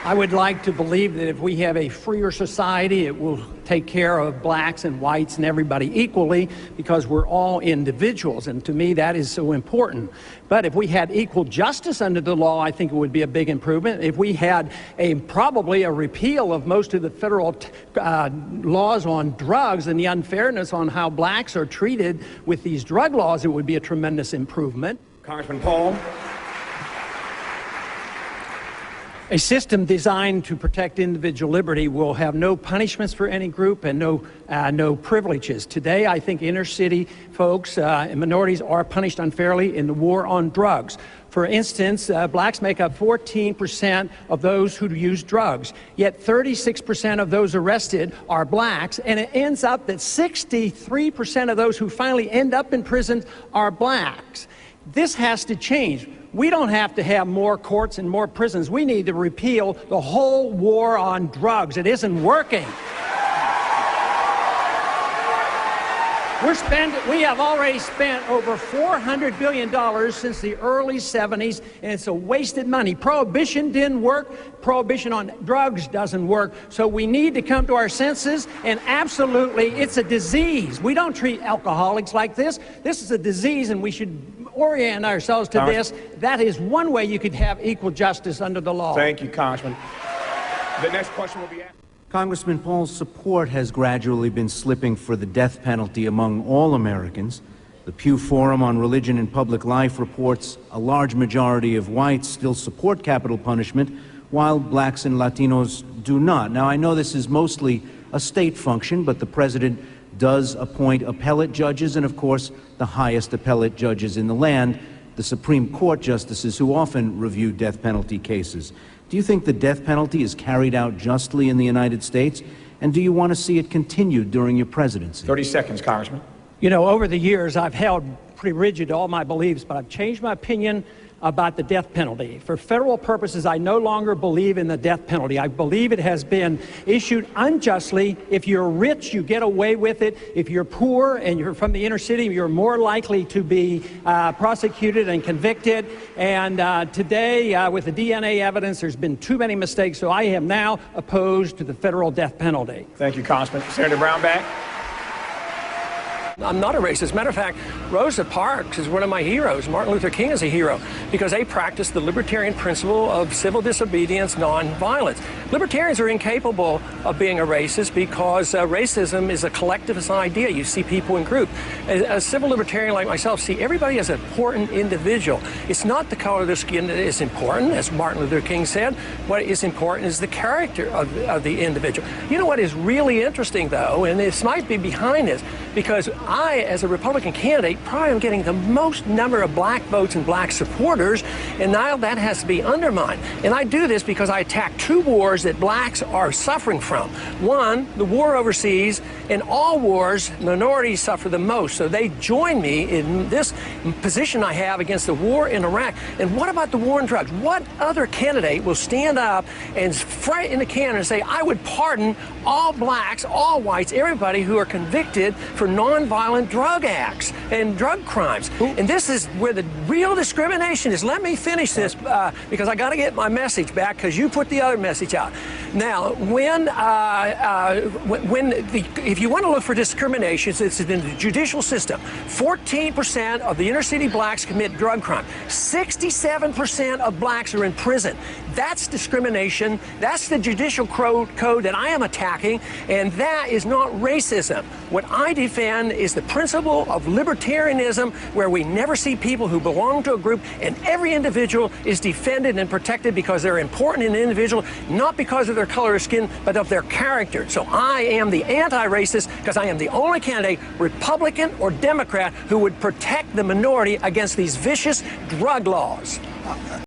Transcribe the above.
I would like to believe that if we have a freer society, it will take care of blacks and whites and everybody equally, because we're all individuals, and to me that is so important. But if we had equal justice under the law, I think it would be a big improvement. If we had probably a repeal of most of the federal laws on drugs and the unfairness on how blacks are treated with these drug laws, it would be a tremendous improvement. Congressman Paul. A system designed to protect individual liberty will have no punishments for any group and no privileges. Today, I think inner city folks and minorities are punished unfairly in the war on drugs. For instance, blacks make up 14% of those who use drugs, yet 36% of those arrested are blacks, and it ends up that 63% of those who finally end up in prison are blacks. This has to change. We don't have to have more courts and more prisons. We need to repeal the whole war on drugs. It isn't working. We have already spent over $400 billion since the early 70s, and it's a wasted money. Prohibition didn't work. Prohibition on drugs doesn't work. So we need to come to our senses, and absolutely, it's a disease. We don't treat alcoholics like this. This is a disease, and we should orient ourselves to this. That is one way you could have equal justice under the law. Thank you, Congressman. The next question will be asked. Congressman Paul's support has gradually been slipping for the death penalty among all Americans. The Pew Forum on Religion and Public Life reports a large majority of whites still support capital punishment, while blacks and Latinos do not. Now, I know this is mostly a state function, but the president does appoint appellate judges and, of course, the highest appellate judges in the land, the Supreme Court justices who often review death penalty cases. Do you think the death penalty is carried out justly in the United States? And do you want to see it continued during your presidency? 30 seconds, Congressman. You know, over the years, I've held pretty rigid to all my beliefs, but I've changed my opinion about the death penalty. For federal purposes, I no longer believe in the death penalty. I believe it has been issued unjustly. If you're rich, you get away with it. If you're poor and you're from the inner city, you're more likely to be prosecuted and convicted. And today, with the DNA evidence, there's been too many mistakes, so I am now opposed to the federal death penalty. Thank you, Congressman. Senator Brownback. I'm not a racist. Matter of fact, Rosa Parks is one of my heroes. Martin Luther King is a hero because they practice the libertarian principle of civil disobedience, nonviolence. Libertarians are incapable of being a racist because racism is a collectivist idea. You see people in groups. A civil libertarian like myself see everybody as an important individual. It's not the color of their skin that is important, as Martin Luther King said. What is important is the character of the individual. You know what is really interesting, though, and this might be behind this, because I, as a Republican candidate, probably am getting the most number of black votes and black supporters, and now that has to be undermined. And I do this because I attack two wars that blacks are suffering from. One, the war overseas. In all wars, minorities suffer the most, so they join me in this position I have against the war in Iraq. And what about the war on drugs? What other candidate will stand up and frighten the cannon and say, I would pardon all blacks, all whites, everybody who are convicted for nonviolent drug acts and drug crimes? And this is where the real discrimination is. Let me finish this because I got to get my message back, because you put the other message out. Now, if you want to look for discrimination, it's in the judicial system. 14% of the inner city blacks commit drug crime. 67% of blacks are in prison. That's discrimination. That's the judicial code that I am attacking, and that is not racism. What I defend is the principle of libertarianism, where we never see people who belong to a group, and every individual is defended and protected because they're important in an individual, not because of their color of skin, but of their character. So I am the anti-racist because I am the only candidate, Republican or Democrat, who would protect the minority against these vicious drug laws.